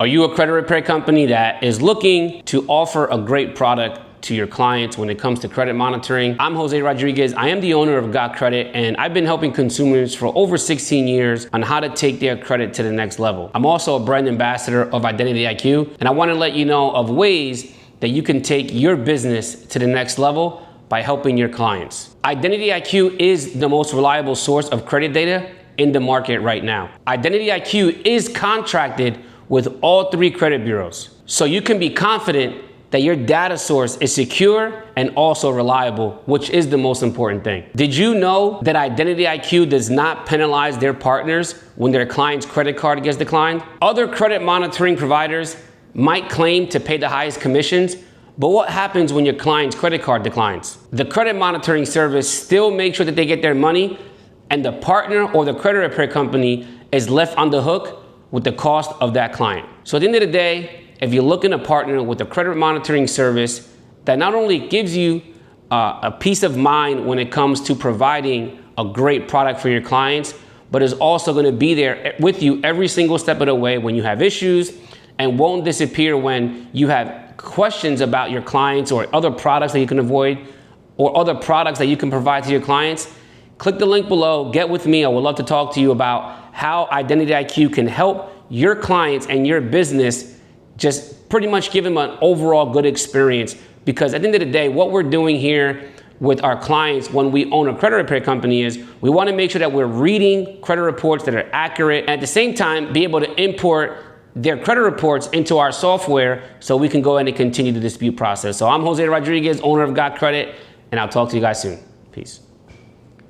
Are you a credit repair company that is looking to offer a great product to your clients when it comes to credit monitoring? I'm Jose Rodriguez. I am the owner of Got Credit, and I've been helping consumers for over 16 years on how to take their credit to the next level. I'm also a brand ambassador of IdentityIQ, and I want to let you know of ways that you can take your business to the next level by helping your clients. IdentityIQ is the most reliable source of credit data in the market right now. IdentityIQ is contracted with all 3 credit bureaus, so you can be confident that your data source is secure and also reliable, which is the most important thing. Did you know that IdentityIQ does not penalize their partners when their client's credit card gets declined? Other credit monitoring providers might claim to pay the highest commissions, but what happens when your client's credit card declines? The credit monitoring service still makes sure that they get their money, and the partner or the credit repair company is left on the hook with the cost of that client. So at the end of the day, if you're looking to partner with a credit monitoring service that not only gives you a peace of mind when it comes to providing a great product for your clients, but is also going to be there with you every single step of the way when you have issues, and won't disappear when you have questions about your clients or other products that you can avoid or other products that you can provide to your clients, click the link below, get with me. I would love to talk to you about how IdentityIQ can help your clients and your business just pretty much give them an overall good experience. Because at the end of the day, what we're doing here with our clients when we own a credit repair company is we want to make sure that we're reading credit reports that are accurate, and at the same time be able to import their credit reports into our software so we can go in and continue the dispute process. So I'm Jose Rodriguez, owner of Got Credit, and I'll talk to you guys soon. Peace.